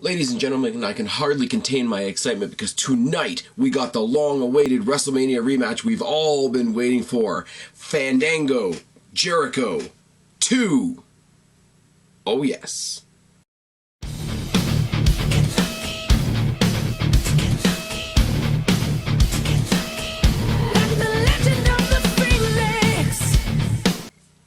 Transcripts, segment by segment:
Ladies and gentlemen, I can hardly contain my excitement because tonight we got the long-awaited WrestleMania rematch we've all been waiting for. Fandango, Jericho 2. Oh yes.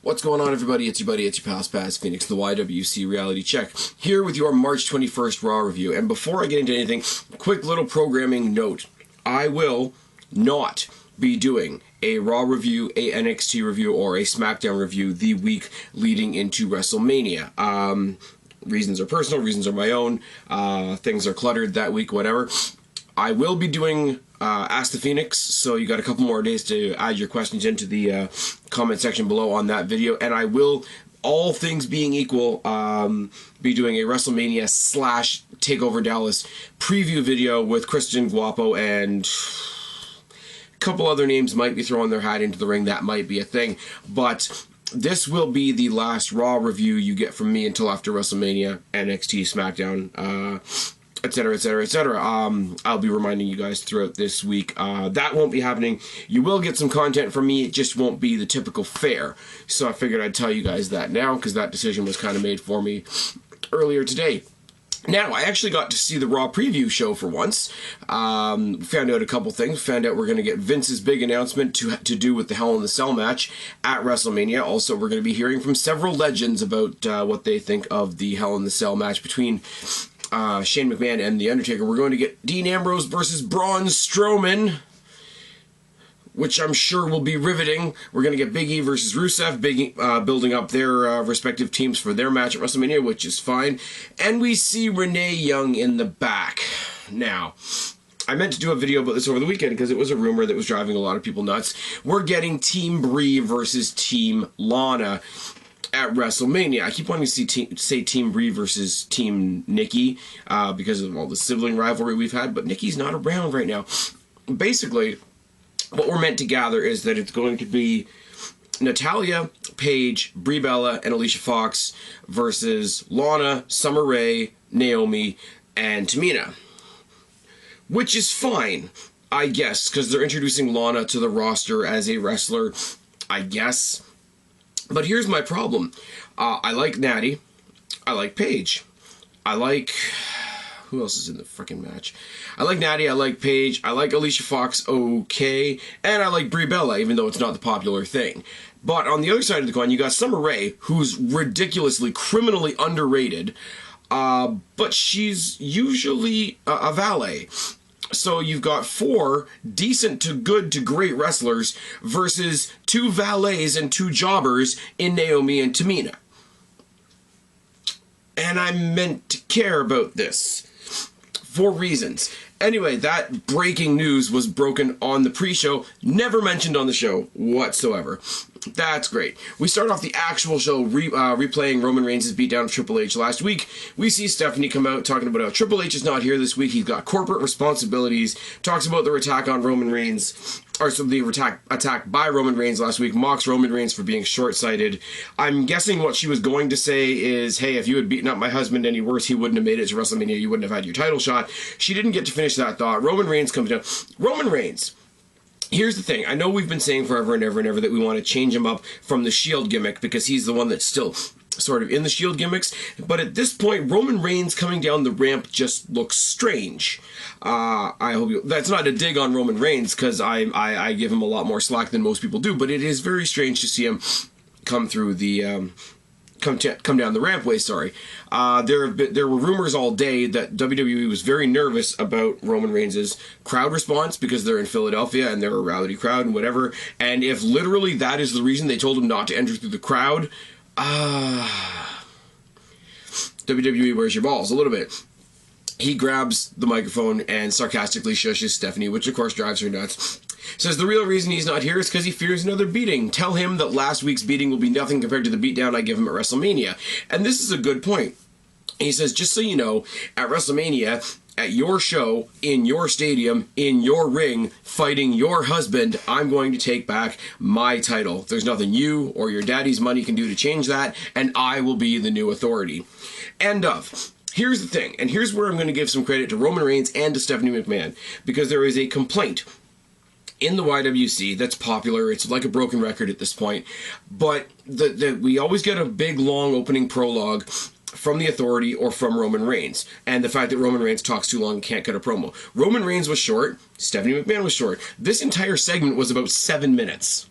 What's going on, everybody? It's your buddy, it's your pal Spaz, Phoenix, the YWC Reality Check, here with your March 21st Raw review. And before I get into anything, quick little programming note. I will not be doing a Raw review, a NXT review, or a SmackDown review the week leading into WrestleMania. Reasons are personal, reasons are my own, things are cluttered that week, whatever. I will be doing Ask the Phoenix, so you got a couple more days to add your questions into the comment section below on that video, and I will, all things being equal, be doing a WrestleMania / TakeOver Dallas preview video with Christian Guapo, and a couple other names might be throwing their hat into the ring. That might be a thing, but this will be the last Raw review you get from me until after WrestleMania, NXT, SmackDown, etc., etc., etc. I'll be reminding you guys throughout this week. That won't be happening. You will get some content from me. It just won't be the typical fare. So I figured I'd tell you guys that now, because that decision was kind of made for me earlier today. Now, I actually got to see the Raw preview show for once. Found out a couple things. Found out we're going to get Vince's big announcement to do with the Hell in the Cell match at WrestleMania. Also, we're going to be hearing from several legends about what they think of the Hell in the Cell match between Shane McMahon and The Undertaker. We're going to get Dean Ambrose versus Braun Strowman, which I'm sure will be riveting. We're going to get Big E versus Rusev, building up their respective teams for their match at WrestleMania, which is fine. And we see Renee Young in the back. Now, I meant to do a video about this over the weekend because it was a rumor that was driving a lot of people nuts. We're getting Team Brie versus Team Lana at WrestleMania. I keep wanting to say Team Brie versus Team Nikki because of all the sibling rivalry we've had, but Nikki's not around right now. Basically, what we're meant to gather is that it's going to be Natalya, Paige, Brie Bella, and Alicia Fox versus Lana, Summer Rae, Naomi, and Tamina. Which is fine, I guess, because they're introducing Lana to the roster as a wrestler, I guess. But here's my problem. I like Nattie. I like Paige. I like... Who else is in the frickin' match? I like Nattie. I like Paige. I like Alicia Fox, okay. And I like Brie Bella, even though it's not the popular thing. But on the other side of the coin, you got Summer Rae, who's ridiculously, criminally underrated. But she's usually a valet. So you've got 4 decent to good to great wrestlers versus 2 valets and 2 jobbers in Naomi and Tamina. And I'm meant to care about this for reasons. Anyway, that breaking news was broken on the pre-show, never mentioned on the show whatsoever. That's great. We start off the actual show replaying Roman Reigns' beatdown of Triple H last week. We see Stephanie come out talking about how Triple H is not here this week. He's got corporate responsibilities. Talks about the attack on Roman Reigns, or so the attack by Roman Reigns last week. Mocks Roman Reigns for being short-sighted. I'm guessing what she was going to say is, hey, if you had beaten up my husband any worse, he wouldn't have made it to WrestleMania. You wouldn't have had your title shot. She didn't get to finish that thought. Roman Reigns comes down. Roman Reigns. Here's the thing. I know we've been saying forever and ever and ever that we want to change him up from the Shield gimmick because he's the one that's still sort of in the Shield gimmicks. But at this point, Roman Reigns coming down the ramp just looks strange. I hope that's not a dig on Roman Reigns because I give him a lot more slack than most people do. But it is very strange to see him come through the... Come down the rampway, sorry. There were rumors all day that WWE was very nervous about Roman Reigns' crowd response because they're in Philadelphia and they're a rowdy crowd and whatever. And if literally that is the reason they told him not to enter through the crowd, WWE, where's your balls? A little bit. He grabs the microphone and sarcastically shushes Stephanie, which of course drives her nuts. Says the real reason he's not here is because he fears another beating. Tell him that last week's beating will be nothing compared to the beatdown I give him at WrestleMania. And this is a good point. He says, just so you know, at WrestleMania, at your show, in your stadium, in your ring, fighting your husband, I'm going to take back my title. There's nothing you or your daddy's money can do to change that, and I will be the new authority. End of. here's the thing, and here's where I'm going to give some credit to Roman Reigns and to Stephanie McMahon, because there is a complaint in the YWC that's popular. It's like a broken record at this point, but we always get a big, long opening prologue from the Authority or from Roman Reigns, and the fact that Roman Reigns talks too long and can't cut a promo. Roman Reigns was short, Stephanie McMahon was short. This entire segment was about 7 minutes.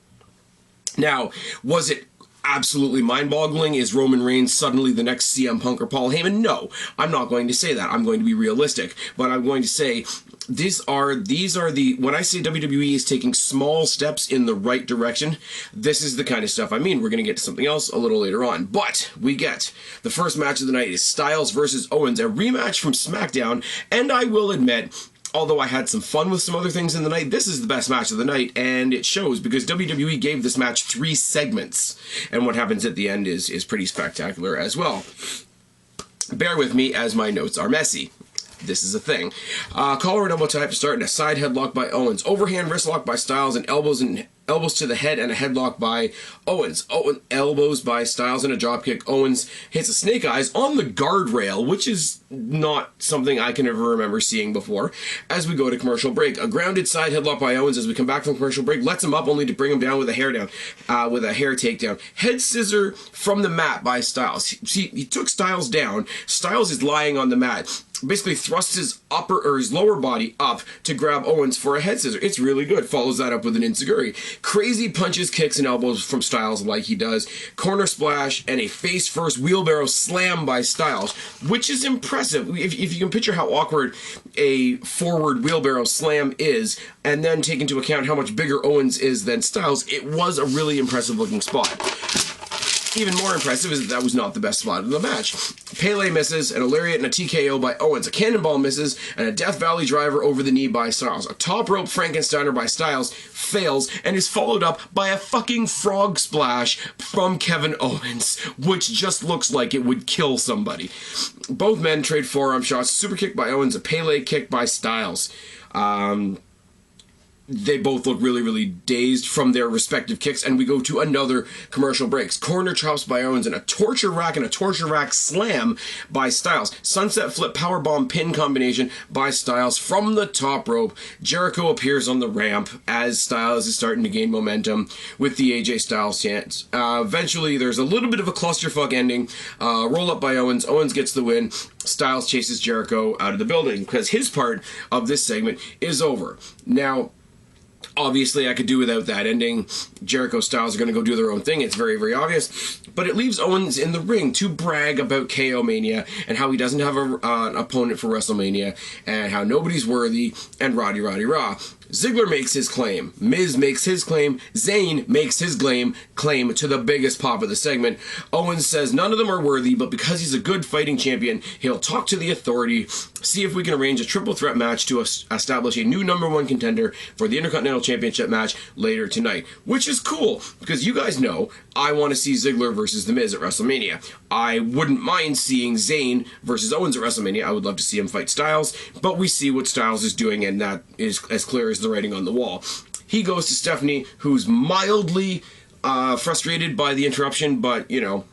Now, was it absolutely mind-boggling? Is Roman Reigns suddenly the next CM Punk or Paul Heyman? No, I'm not going to say that. I'm going to be realistic, but I'm going to say these are the, when I say WWE is taking small steps in the right direction, this is the kind of stuff I mean. We're going to get to something else a little later on, but we get the first match of the night is Styles versus Owens, a rematch from SmackDown, and I will admit, although I had some fun with some other things in the night, this is the best match of the night, and it shows because WWE gave this match 3 segments, and what happens at the end is pretty spectacular as well. Bear with me as my notes are messy. This is a thing. Collar and elbow tie to start, and a side headlock by Owens. Overhand wrist lock by Styles, and elbows to the head, and a headlock by Owens. Elbows by Styles and a dropkick. Owens hits a snake eyes on the guardrail, which is not something I can ever remember seeing before. As we go to commercial break, a grounded side headlock by Owens as we come back from commercial break. Lets him up only to bring him down with a hair takedown. Head scissor from the mat by Styles. See, he took Styles down. Styles is lying on the mat. Basically thrusts his his lower body up to grab Owens for a head scissor. It's really good. Follows that up with an enziguri. Crazy punches, kicks, and elbows from Styles like he does. Corner splash and a face-first wheelbarrow slam by Styles, which is impressive. If you can picture how awkward a forward wheelbarrow slam is, and then take into account how much bigger Owens is than Styles, it was a really impressive looking spot. Even more impressive is that was not the best spot in the match. Pele misses, and a lariat and a TKO by Owens. A cannonball misses, and a Death Valley driver over the knee by Styles. A top rope Frankensteiner by Styles fails, and is followed up by a fucking frog splash from Kevin Owens, which just looks like it would kill somebody. Both men trade forearm shots. Super kick by Owens, a Pele kick by Styles. They both look really, really dazed from their respective kicks, and we go to another commercial breaks. Corner chops by Owens, and a torture rack slam by Styles. Sunset flip powerbomb pin combination by Styles from the top rope. Jericho appears on the ramp as Styles is starting to gain momentum with the AJ Styles chants. Eventually, there's a little bit of a clusterfuck ending. Roll up by Owens. Owens gets the win. Styles chases Jericho out of the building because his part of this segment is over. Now, obviously, I could do without that ending. Jericho Styles are going to go do their own thing. It's very, very obvious. But it leaves Owens in the ring to brag about KO Mania and how he doesn't have an opponent for WrestleMania and how nobody's worthy and rah. Ziggler makes his claim. Miz makes his claim. Zayn makes his claim to the biggest pop of the segment. Owens says none of them are worthy, but because he's a good fighting champion, he'll talk to the Authority, see if we can arrange a triple threat match to establish a new #1 contender for the Intercontinental Championship match later tonight. Which is cool, because you guys know I want to see Ziggler versus The Miz at WrestleMania. I wouldn't mind seeing Zayn versus Owens at WrestleMania. I would love to see him fight Styles, but we see what Styles is doing, and that is as clear as the writing on the wall. He goes to Stephanie, who's mildly frustrated by the interruption, but, you know,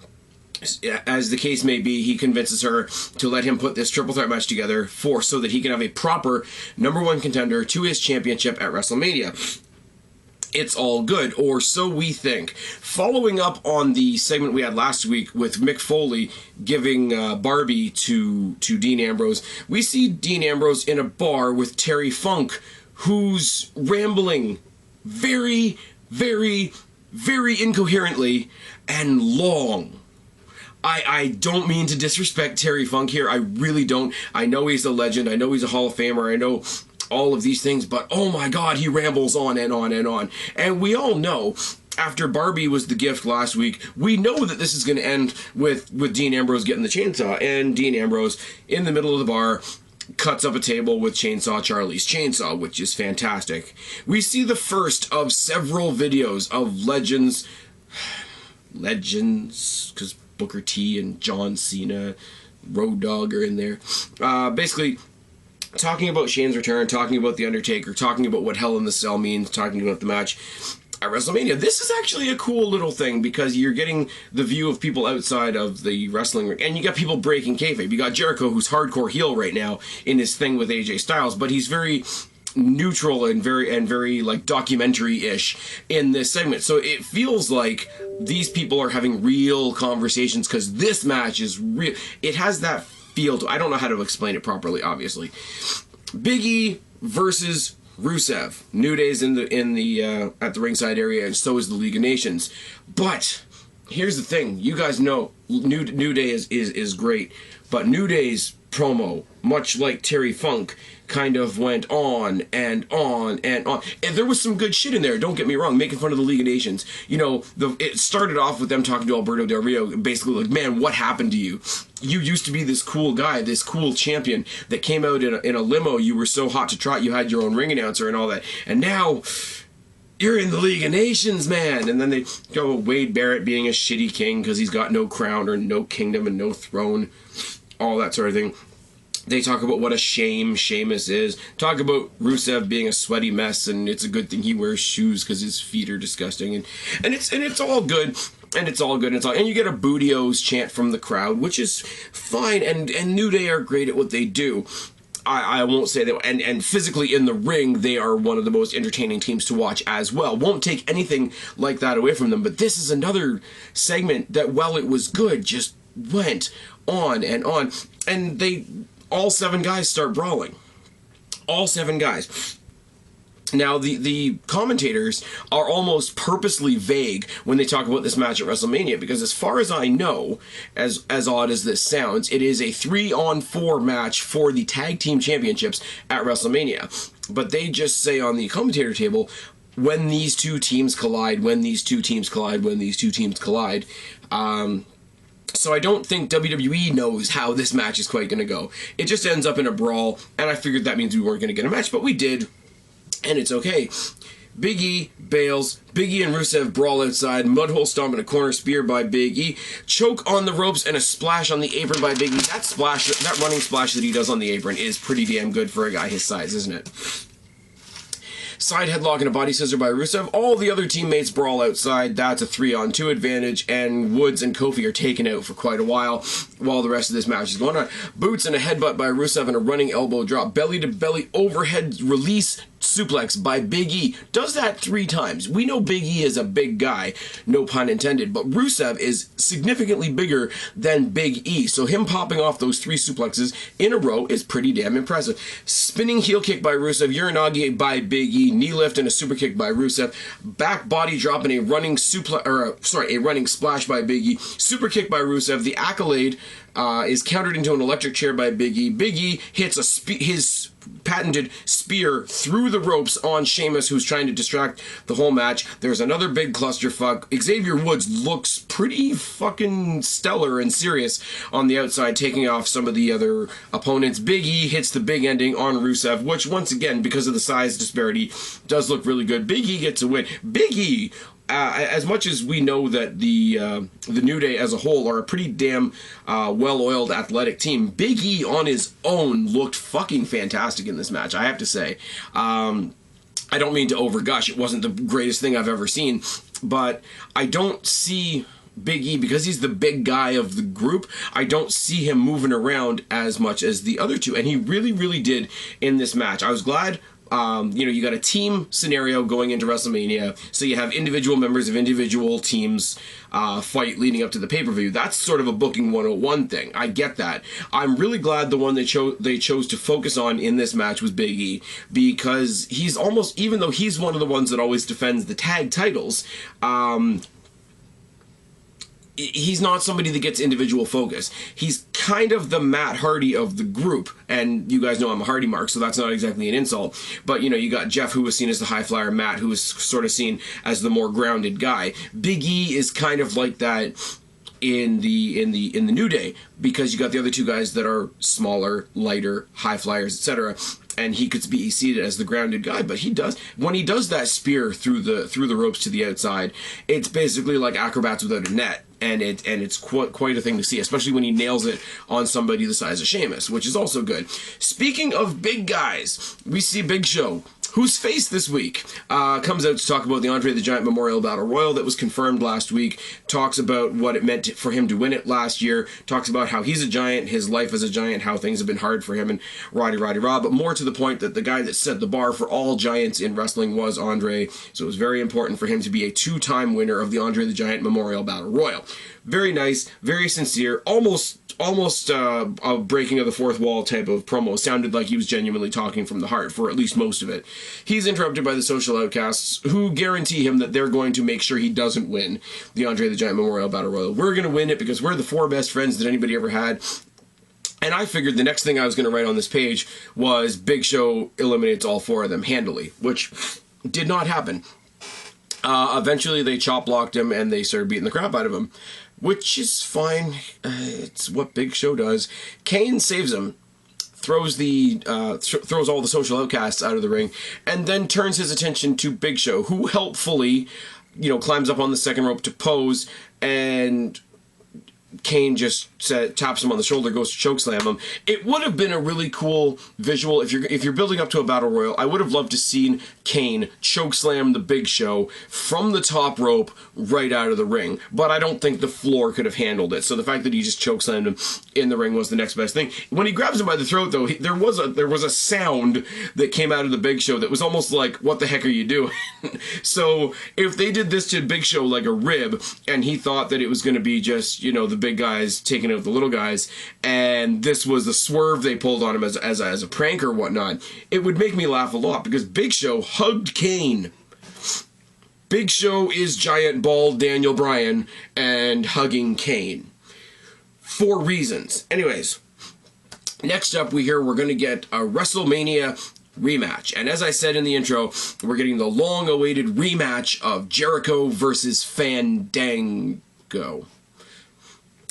as the case may be, he convinces her to let him put this triple threat match together so that he can have a proper #1 contender to his championship at WrestleMania. It's all good, or so we think. Following up on the segment we had last week with Mick Foley giving Barbie to Dean Ambrose, we see Dean Ambrose in a bar with Terry Funk, who's rambling very, very, very incoherently and long. I don't mean to disrespect Terry Funk here. I really don't. I know he's a legend. I know he's a Hall of Famer. I know all of these things, but oh my God, he rambles on and on and on. And we all know, after Barbie was the gift last week, we know that this is going to end with Dean Ambrose getting the chainsaw, and Dean Ambrose, in the middle of the bar, cuts up a table with Chainsaw Charlie's chainsaw, which is fantastic. We see the first of several videos of legends, because Booker T and John Cena, Road Dogg are in there. Basically, talking about Shane's return, talking about The Undertaker, talking about what Hell in the Cell means, talking about the match. at WrestleMania. This is actually a cool little thing because you're getting the view of people outside of the wrestling ring, and you got people breaking kayfabe. You got Jericho, who's hardcore heel right now in his thing with AJ Styles, but he's very neutral and very like documentary-ish in this segment. So it feels like these people are having real conversations because this match is real. It has that feel to. I don't know how to explain it properly, obviously. Big E versus Rusev. New Day's in the at the ringside area, and so is the League of Nations. But here's the thing: you guys know New Day is great, but New Day's promo, much like Terry Funk, kind of went on and on and on. And there was some good shit in there, don't get me wrong, making fun of the League of Nations. You know, it started off with them talking to Alberto Del Rio, basically like, man, what happened to you? You used to be this cool guy, this cool champion that came out in a limo. You were so hot to trot, you had your own ring announcer and all that. And now you're in the League of Nations, man. And then they go with Wade Barrett being a shitty king because he's got no crown or no kingdom and no throne, all that sort of thing. They talk about what a shame Sheamus is. Talk about Rusev being a sweaty mess, and it's a good thing he wears shoes because his feet are disgusting, and it's all good, and it's all good, and you get a Booty-O's chant from the crowd, which is fine, and New Day are great at what they do. I won't say that, and physically in the ring, they are one of the most entertaining teams to watch as well. Won't take anything like that away from them, but this is another segment that, while it was good, just went on, and all 7 guys start brawling. All 7 guys. Now, the commentators are almost purposely vague when they talk about this match at WrestleMania, because as far as I know, as odd as this sounds, it is a 3-on-4 match for the Tag Team Championships at WrestleMania. But they just say on the commentator table, when these two teams collide, when these two teams collide, when these two teams collide. So I don't think WWE knows how this match is quite going to go. It just ends up in a brawl, and I figured that means we weren't going to get a match, but we did, and it's okay. Big E bails. Big E and Rusev brawl outside. Mudhole stomp and a corner spear by Big E. Choke on the ropes and a splash on the apron by Big E. That running splash that he does on the apron is pretty damn good for a guy his size, isn't it? Side headlock and a body scissor by Rusev. All the other teammates brawl outside. That's a 3-on-2 advantage, and Woods and Kofi are taken out for quite a while the rest of this match is going on. Boots and a headbutt by Rusev and a running elbow drop. Belly to belly overhead release suplex by Big E. Does that 3 times. We know Big E is a big guy, no pun intended, but Rusev is significantly bigger than Big E, so him popping off those 3 suplexes in a row is pretty damn impressive. Spinning heel kick by Rusev, Uranage by Big E, knee lift and a super kick by Rusev, back body drop and a running splash by Big E, super kick by Rusev. The accolade is countered into an electric chair by Big E. Big E hits his patented spear through the ropes on Sheamus, who's trying to distract the whole match. There's another big clusterfuck. Xavier Woods looks pretty fucking stellar and serious on the outside, taking off some of the other opponents. Big E hits the big ending on Rusev, which once again, because of the size disparity, does look really good. Big E gets a win. Big E, as much as we know that the New Day as a whole are a pretty damn well-oiled athletic team, Big E on his own looked fucking fantastic in this match, I have to say. I don't mean to overgush, it wasn't the greatest thing I've ever seen, but I don't see Big E, because he's the big guy of the group, I don't see him moving around as much as the other two, and he really, really did in this match. I was glad. You got a team scenario going into WrestleMania, so you have individual members of individual teams fight leading up to the pay-per-view. That's sort of a booking 101 thing. I get that. I'm really glad the one they chose to focus on in this match was Big E, because he's almost, even though he's one of the ones that always defends the tag titles, he's not somebody that gets individual focus. He's kind of the Matt Hardy of the group, and you guys know I'm a Hardy mark, so that's not exactly an insult. But you got Jeff, who was seen as the high flyer, Matt, who was sort of seen as the more grounded guy. Big E is kind of like that in the New Day, because you got the other 2 guys that are smaller, lighter, high flyers, etc. And he could be seated as the grounded guy, but when he does that spear through the ropes to the outside, it's basically like acrobats without a net, and it's quite a thing to see, especially when he nails it on somebody the size of Sheamus, which is also good. Speaking of big guys, we see Big Show whose face this week comes out to talk about the Andre the Giant Memorial Battle Royal that was confirmed last week, talks about what it meant for him to win it last year, talks about how he's a giant, his life as a giant, how things have been hard for him, and rah, but more to the point that the guy that set the bar for all giants in wrestling was Andre, so it was very important for him to be a two-time winner of the Andre the Giant Memorial Battle Royal. Very nice, very sincere, almost a breaking of the fourth wall type of promo. Sounded like he was genuinely talking from the heart for at least most of it. He's interrupted by the social outcasts, who guarantee him that they're going to make sure he doesn't win the Andre the Giant Memorial Battle Royal. We're going to win it because we're the four best friends that anybody ever had. And I figured the next thing I was going to write on this page was Big Show eliminates all four of them handily, which did not happen. Eventually they chop blocked him and they started beating the crap out of him, which is fine. It's what Big Show does. Kane saves him, throws all the social outcasts out of the ring, and then turns his attention to Big Show, who helpfully, climbs up on the second rope to pose, and Kane just taps him on the shoulder, goes to chokeslam him. It would have been a really cool visual if you're building up to a battle royal. I would have loved to seen Kane chokeslam the Big Show from the top rope right out of the ring, but I don't think the floor could have handled it. So the fact that he just chokeslammed him in the ring was the next best thing. When he grabs him by the throat, though, there was a sound that came out of the Big Show that was almost like, "What the heck are you doing?" So if they did this to Big Show like a rib, and he thought that it was going to be just the big guys taking out the little guys, and this was the swerve they pulled on him as a prank or whatnot, it would make me laugh a lot, because Big Show hugged Kane. Big Show is giant bald Daniel Bryan and hugging Kane. For reasons. Anyways, next up we're going to get a WrestleMania rematch. And as I said in the intro, we're getting the long-awaited rematch of Jericho versus Fandango.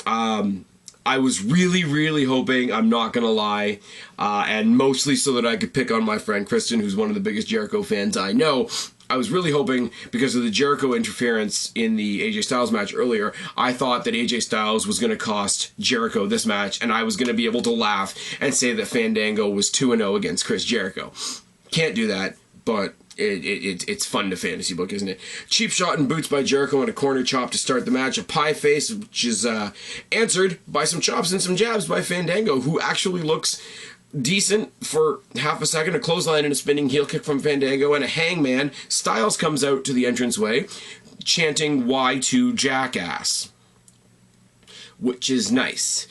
I was really, really hoping, I'm not gonna lie, and mostly so that I could pick on my friend Kristen, who's one of the biggest Jericho fans I know. I was really hoping, because of the Jericho interference in the AJ Styles match earlier, I thought that AJ Styles was going to cost Jericho this match, and I was going to be able to laugh and say that Fandango was 2-0 against Chris Jericho. Can't do that, but it's fun to fantasy book, isn't it? Cheap shot and boots by Jericho and a corner chop to start the match. A pie face, which is answered by some chops and some jabs by Fandango, who actually looks decent for half a second. A clothesline and a spinning heel kick from Fandango, and a hangman. Styles comes out to the entranceway chanting Y2 Jackass, which is nice.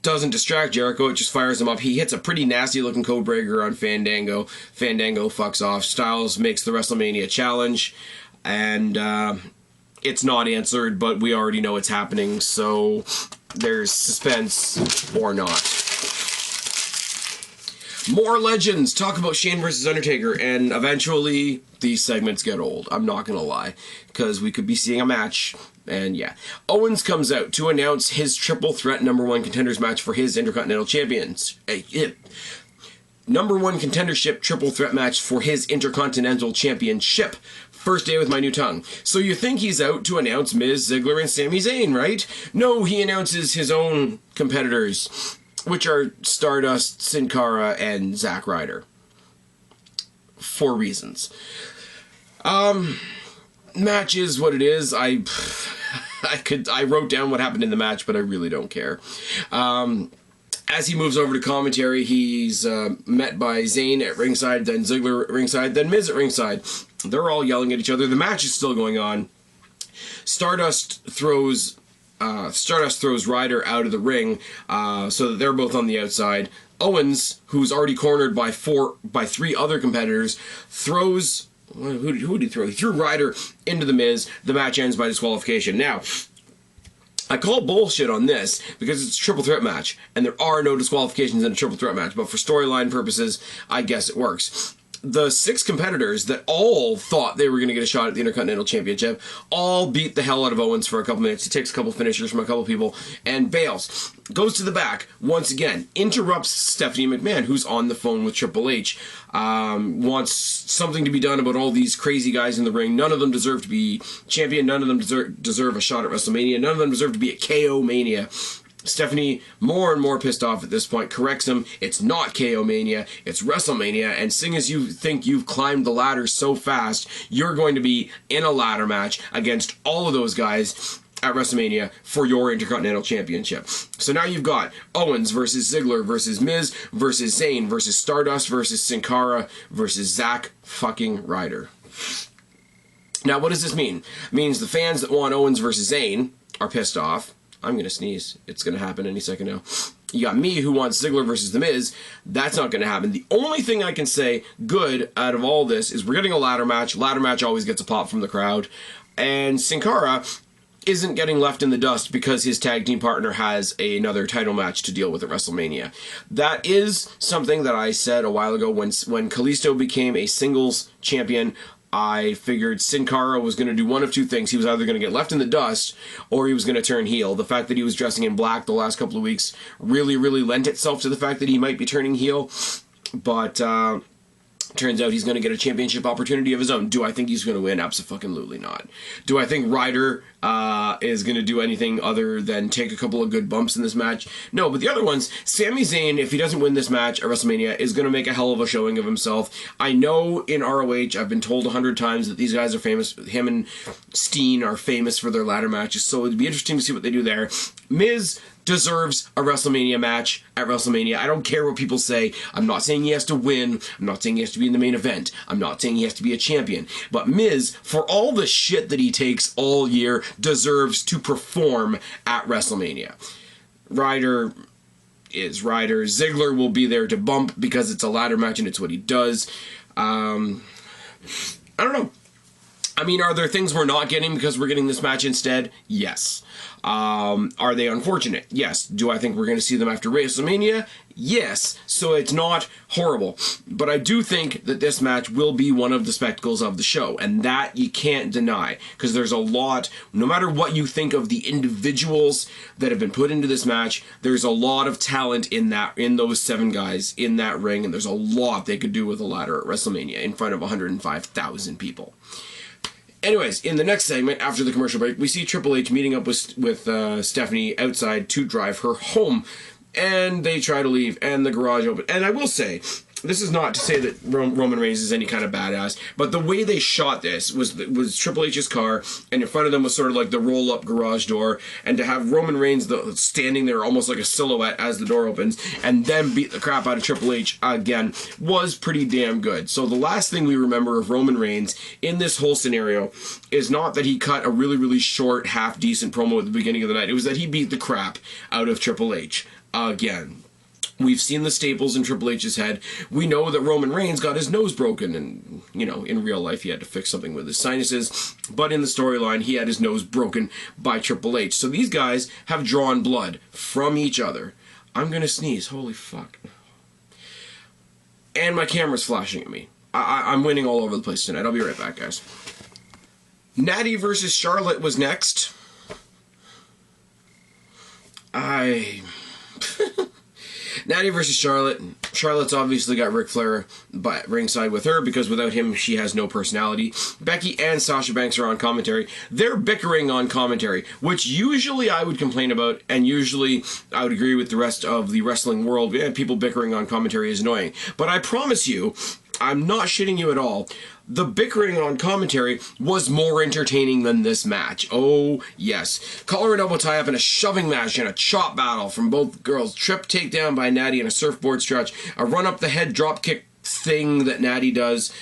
Doesn't distract Jericho, it just fires him up. He hits a pretty nasty looking codebreaker on Fandango. Fandango fucks off. Styles makes the WrestleMania challenge, and it's not answered, but we already know it's happening, so there's suspense or not. More legends. Talk about Shane versus Undertaker, and eventually these segments get old. I'm not gonna lie, because we could be seeing a match, and yeah. Owens comes out to announce his triple threat #1 contenders match for his Intercontinental Champions. #1 contendership triple threat match for his Intercontinental Championship. First day with my new tongue. So you think he's out to announce Miz, Ziggler, and Sami Zayn, right? No, he announces his own competitors, which are Stardust, Sin Cara, and Zack Ryder. For reasons. Match is what it is. I wrote down what happened in the match, but I really don't care. As he moves over to commentary, he's met by Zayn at ringside, then Ziggler at ringside, then Miz at ringside. They're all yelling at each other. The match is still going on. Stardust throws Ryder out of the ring, so that they're both on the outside. Owens, who's already cornered by 3 other competitors, throws... Who did he throw? He threw Ryder into the Miz. The match ends by disqualification. Now, I call bullshit on this because it's a triple threat match, and there are no disqualifications in a triple threat match, but for storyline purposes, I guess it works. The 6 competitors that all thought they were going to get a shot at the Intercontinental Championship all beat the hell out of Owens for a couple minutes. He takes a couple finishers from a couple people and bails. Goes to the back once again. Interrupts Stephanie McMahon, who's on the phone with Triple H. Wants something to be done about all these crazy guys in the ring. None of them deserve to be champion. None of them deserve a shot at WrestleMania. None of them deserve to be at KO Mania. Stephanie, more and more pissed off at this point, corrects him. It's not KO Mania, it's WrestleMania, and seeing as you think you've climbed the ladder so fast, you're going to be in a ladder match against all of those guys at WrestleMania for your Intercontinental Championship. So now you've got Owens versus Ziggler versus Miz versus Zayn versus Stardust versus Sin Cara versus Zack fucking Ryder. Now, what does this mean? It means the fans that want Owens versus Zayn are pissed off. I'm going to sneeze. It's going to happen any second now. You got me, who wants Ziggler versus The Miz. That's not going to happen. The only thing I can say good out of all this is we're getting a ladder match. Ladder match always gets a pop from the crowd. And Sin Cara isn't getting left in the dust because his tag team partner has another title match to deal with at WrestleMania. That is something that I said a while ago when Kalisto became a singles champion. I figured Sin Cara was going to do one of two things. He was either going to get left in the dust or he was going to turn heel. The fact that he was dressing in black the last couple of weeks really lent itself to the fact that he might be turning heel. But turns out he's going to get a championship opportunity of his own. Do I think he's going to win? Abso-fucking-lutely not. Do I think Ryder is going to do anything other than take a couple of good bumps in this match? No, but the other ones, Sami Zayn, if he doesn't win this match at WrestleMania, is going to make a hell of a showing of himself. I know in ROH, I've been told 100 times that these guys are famous. Him and Steen are famous for their ladder matches, so it'd be interesting to see what they do there. Miz deserves a WrestleMania match at WrestleMania. I don't care what people say. I'm not saying he has to win. I'm not saying he has to be in the main event. I'm not saying he has to be a champion. But Miz, for all the shit that he takes all year, deserves to perform at WrestleMania. Ryder is Ryder. Ziggler will be there to bump because it's a ladder match and it's what he does. I don't know. I mean, are there things we're not getting because we're getting this match instead? Yes. Are they unfortunate? Yes. Do I think we're going to see them after WrestleMania? Yes. So it's not horrible. But I do think that this match will be one of the spectacles of the show, and that you can't deny, because there's a lot, no matter what you think of the individuals that have been put into this match, there's a lot of talent in those 7 guys in that ring, and there's a lot they could do with a ladder at WrestleMania in front of 105,000 people. Anyways, in the next segment, after the commercial break, we see Triple H meeting up with Stephanie outside to drive her home. And they try to leave, and the garage opens. And I will say, this is not to say that Roman Reigns is any kind of badass, but the way they shot this was Triple H's car, and in front of them was sort of like the roll-up garage door, and to have Roman Reigns standing there almost like a silhouette as the door opens, and then beat the crap out of Triple H again, was pretty damn good. So the last thing we remember of Roman Reigns in this whole scenario is not that he cut a really short, half-decent promo at the beginning of the night. It was that he beat the crap out of Triple H again. We've seen the staples in Triple H's head. We know that Roman Reigns got his nose broken, and, you know, in real life he had to fix something with his sinuses, but in the storyline he had his nose broken by Triple H. So these guys have drawn blood from each other. I'm gonna sneeze, holy fuck. And my camera's flashing at me. I'm winning all over the place tonight. I'll be right back, guys. Nattie versus Charlotte was next. Nattie versus Charlotte. Charlotte's obviously got Ric Flair by ringside with her because without him she has no personality. Becky and Sasha Banks are on commentary. They're bickering on commentary, which usually I would complain about, and usually I would agree with the rest of the wrestling world. Yeah, people bickering on commentary is annoying. But I promise you, I'm not shitting you at all, the bickering on commentary was more entertaining than this match. Oh, yes. Collar and elbow tie-up in a shoving match and a chop battle from both girls. Trip takedown by Nattie and a surfboard stretch. A run-up-the-head drop-kick thing that Nattie does.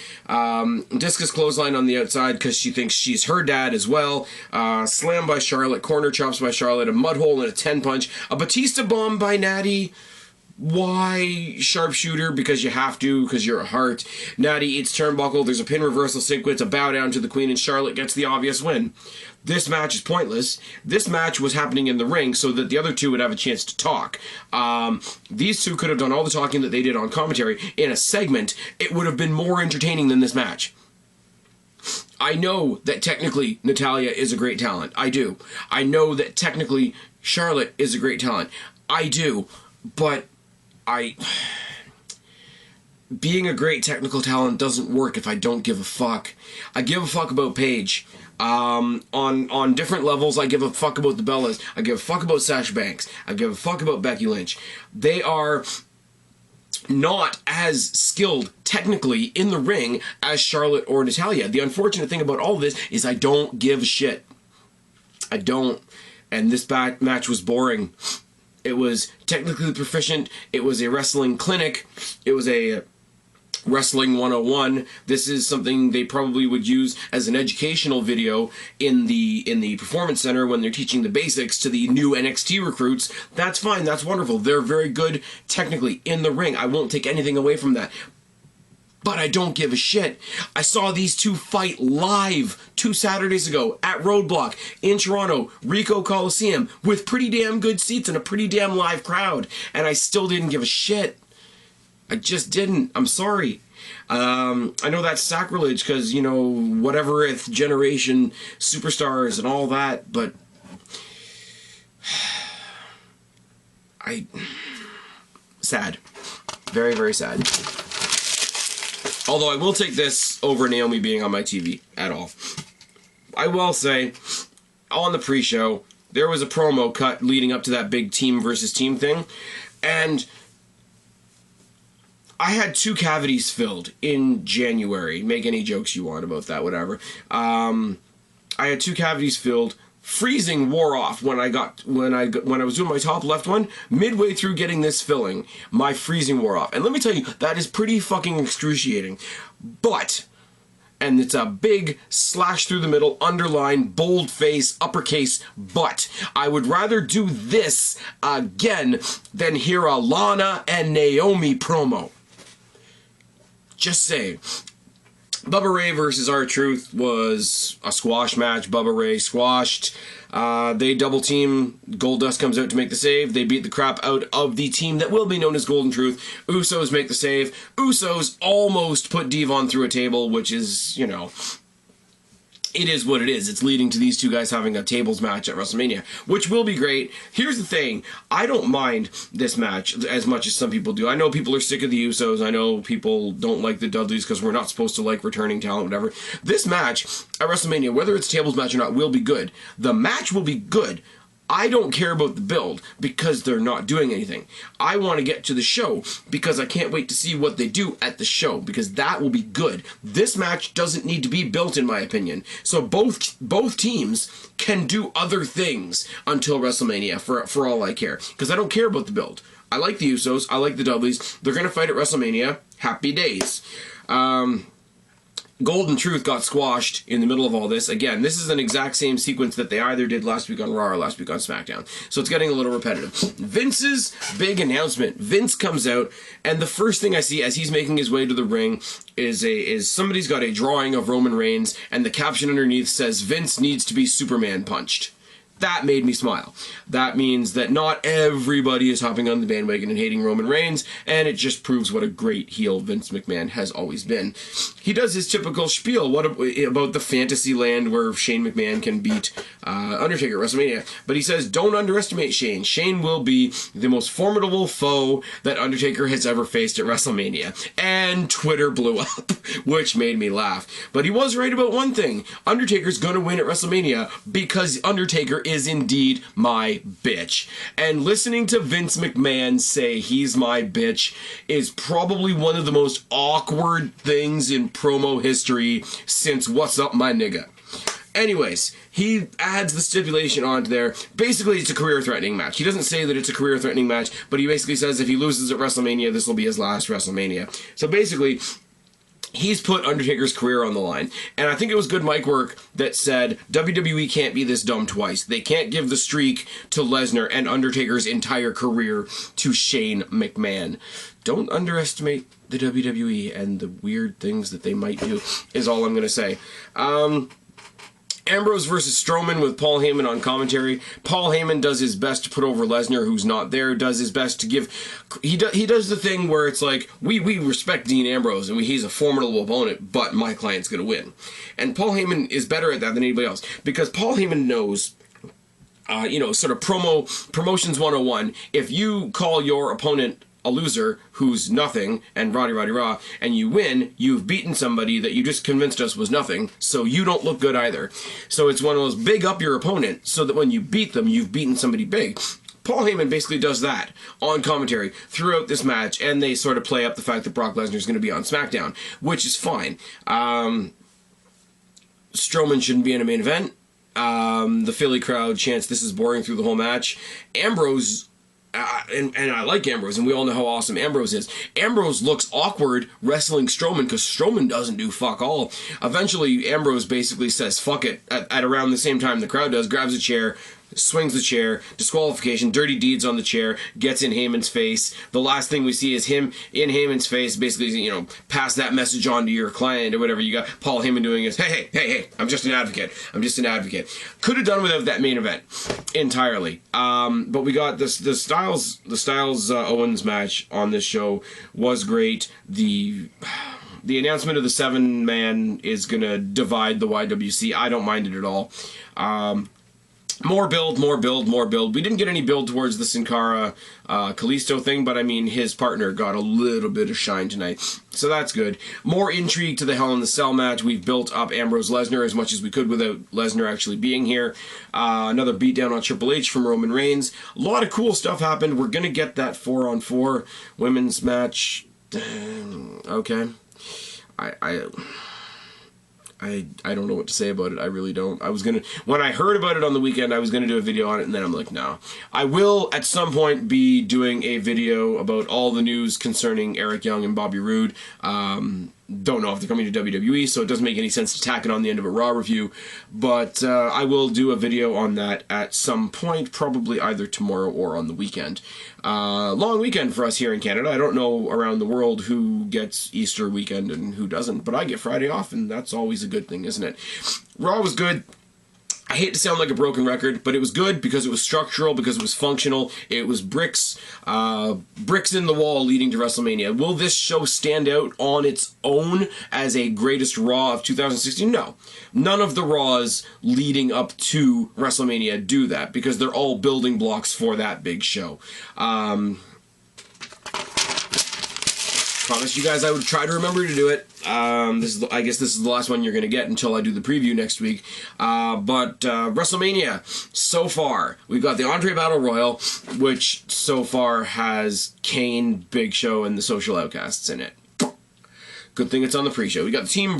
Discus clothesline on the outside because she thinks she's her dad as well. Slam by Charlotte. Corner chops by Charlotte. A mud hole and a 10-punch. A Batista bomb by Nattie. Why sharpshooter? Because you have to, because you're a heart. Nattie eats turnbuckle, there's a pin reversal sequence, a bow down to the Queen, and Charlotte gets the obvious win. This match is pointless. This match was happening in the ring so that the other two would have a chance to talk. These two could have done all the talking that they did on commentary in a segment. It would have been more entertaining than this match. I know that technically Natalya is a great talent. I do. I know that technically Charlotte is a great talent. I do. But being a great technical talent doesn't work if I don't give a fuck. I give a fuck about Paige. On different levels, I give a fuck about the Bellas. I give a fuck about Sasha Banks. I give a fuck about Becky Lynch. They are not as skilled technically in the ring as Charlotte or Natalya. The unfortunate thing about all this is I don't give a shit. I don't. And this match was boring. It was technically proficient. It was a wrestling clinic. It was a Wrestling 101. This is something they probably would use as an educational video in the performance center when they're teaching the basics to the new NXT recruits. That's fine. That's wonderful. They're very good technically in the ring. I won't take anything away from that. But I don't give a shit. I saw these two fight live 2 Saturdays ago at Roadblock in Toronto, Ricoh Coliseum, with pretty damn good seats and a pretty damn live crowd. And I still didn't give a shit. I just didn't. I'm sorry. I know that's sacrilege because, you know, whatevereth generation superstars and all that, but sad. Very, very sad. Although I will take this over Naomi being on my TV at all. I will say, on the pre-show, there was a promo cut leading up to that big team versus team thing, and I had 2 cavities filled in January. Make any jokes you want about that, whatever. I had 2 cavities filled. Freezing wore off when I was doing my top left one. Midway through getting this filling, my freezing wore off. And let me tell you, that is pretty fucking excruciating. But, and it's a big slash through the middle, underline, boldface, uppercase, but I would rather do this again than hear a Lana and Naomi promo. Just saying. Bubba Ray versus R-Truth was a squash match. Bubba Ray squashed. They double team. Goldust comes out to make the save. They beat the crap out of the team that will be known as Golden Truth. Usos make the save. Usos almost put Devon through a table, which is, you know, it is what it is. It's leading to these two guys having a tables match at WrestleMania, which will be great. Here's the thing. I don't mind this match as much as some people do. I know people are sick of the Usos. I know people don't like the Dudleys because we're not supposed to like returning talent, whatever. This match at WrestleMania, whether it's a tables match or not, will be good. The match will be good. I don't care about the build because they're not doing anything. I want to get to the show because I can't wait to see what they do at the show because that will be good. This match doesn't need to be built, in my opinion. So both teams can do other things until WrestleMania for all I care because I don't care about the build. I like the Usos. I like the Dudleys. They're going to fight at WrestleMania. Happy days. Golden Truth got squashed in the middle of all this. Again, this is an exact same sequence that they either did last week on Raw or last week on SmackDown. So it's getting a little repetitive. Vince's big announcement. Vince comes out, and the first thing I see as he's making his way to the ring is somebody's got a drawing of Roman Reigns, and the caption underneath says, "Vince needs to be Superman punched." That made me smile. That means that not everybody is hopping on the bandwagon and hating Roman Reigns, and it just proves what a great heel Vince McMahon has always been. He does his typical spiel about the fantasy land where Shane McMahon can beat Undertaker at WrestleMania. But he says, don't underestimate Shane. Shane will be the most formidable foe that Undertaker has ever faced at WrestleMania. And Twitter blew up, which made me laugh. But he was right about one thing. Undertaker's going to win at WrestleMania because Undertaker is indeed my bitch. And listening to Vince McMahon say he's my bitch is probably one of the most awkward things in promo history since What's Up My Nigga. Anyways, he adds the stipulation onto there. Basically, it's a career-threatening match. He doesn't say that it's a career-threatening match, but he basically says if he loses at WrestleMania, this will be his last WrestleMania. So basically, he's put Undertaker's career on the line. And I think it was good mic work that said, WWE can't be this dumb twice. They can't give the streak to Lesnar and Undertaker's entire career to Shane McMahon. Don't underestimate the WWE and the weird things that they might do, is all I'm going to say. Ambrose versus Strowman with Paul Heyman on commentary. Paul Heyman does his best to put over Lesnar, who's not there, does his best to give... He does the thing where it's like, we respect Dean Ambrose, and he's a formidable opponent, but my client's going to win. And Paul Heyman is better at that than anybody else, because Paul Heyman knows... sort of promotions 101, if you call your opponent a loser who's nothing and rah, and you win, you've beaten somebody that you just convinced us was nothing, so you don't look good either. So it's one of those big up your opponent so that when you beat them, you've beaten somebody big. Paul Heyman basically does that on commentary throughout this match, and they sort of play up the fact that Brock Lesnar is going to be on SmackDown, which is fine. Strowman shouldn't be in a main event. The Philly crowd chants "This is boring" through the whole match. Ambrose, and I like Ambrose, and we all know how awesome Ambrose is. Ambrose looks awkward wrestling Strowman because Strowman doesn't do fuck all. Eventually, Ambrose basically says "fuck it" at around the same time the crowd does, grabs a chair, swings the chair, disqualification, dirty deeds on the chair, gets in Heyman's face. The last thing we see is him in Heyman's face, basically, you know, pass that message on to your client or whatever. You got Paul Heyman doing is, hey, I'm just an advocate. I'm just an advocate. Could have done without that main event entirely. But we got the Styles Owens match on this show was great. The announcement of the 7-man is going to divide the YWC. I don't mind it at all. More build. We didn't get any build towards the Sin Cara Kalisto thing, but I mean, his partner got a little bit of shine tonight, so that's good. More intrigue to the Hell in the Cell match. We've built up Ambrose Lesnar as much as we could without Lesnar actually being here. Another beatdown on Triple H from Roman Reigns. A lot of cool stuff happened. We're going to get that 4-on-4 women's match. Okay. I don't know what to say about it. I really don't. When I heard about it on the weekend, I was gonna do a video on it, and then I'm like, no. I will at some point be doing a video about all the news concerning Eric Young and Bobby Roode. Don't know if they're coming to WWE, so it doesn't make any sense to tack it on the end of a Raw review, but I will do a video on that at some point, probably either tomorrow or on the weekend. Long weekend for us here in Canada. I don't know around the world who gets Easter weekend and who doesn't, but I get Friday off, and that's always a good thing, isn't it? Raw was good. I hate to sound like a broken record, but it was good because it was structural, because it was functional. It was bricks in the wall leading to WrestleMania. Will this show stand out on its own as a greatest Raw of 2016? No. None of the Raws leading up to WrestleMania do that, because they're all building blocks for that big show. Promise you guys I would try to remember to do it. I guess this is the last one you're going to get until I do the preview next week. But WrestleMania, so far, we've got the Andre Battle Royal, which so far has Kane, Big Show, and the Social Outcasts in it. Good thing it's on the pre-show. We got Team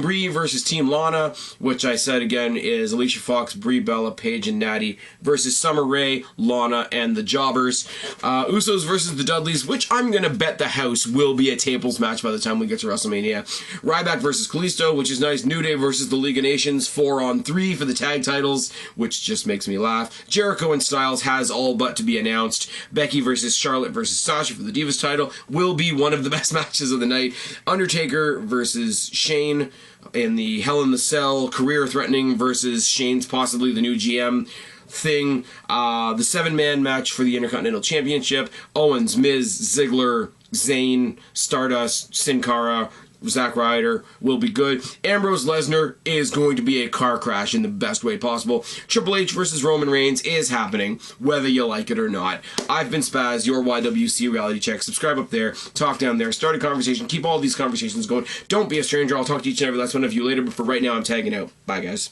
Brie versus Team Lana, which I said again is Alicia Fox, Brie Bella, Paige, and Nattie versus Summer Rae, Lana, and the Jobbers. Usos versus the Dudleys, which I'm going to bet the house will be a tables match by the time we get to WrestleMania. Ryback versus Kalisto, which is nice. New Day versus the League of Nations, 4-on-3 for the tag titles, which just makes me laugh. Jericho and Styles has all but to be announced. Becky versus Charlotte versus Sasha for the Divas title will be one of the best matches of the night. Undertaker versus Shane in the Hell in the Cell, career-threatening versus Shane's possibly the new GM thing. The 7-man match for the Intercontinental Championship. Owens, Miz, Ziggler, Zayn, Stardust, Sin Cara, Zack Ryder will be good. Ambrose Lesnar is going to be a car crash in the best way possible. Triple H versus Roman Reigns is happening, whether you like it or not. I've been Spaz, your YWC Reality Check. Subscribe up there, talk down there, start a conversation, keep all these conversations going. Don't be a stranger. I'll talk to each and every last one of you later, but for right now, I'm tagging out. Bye, guys.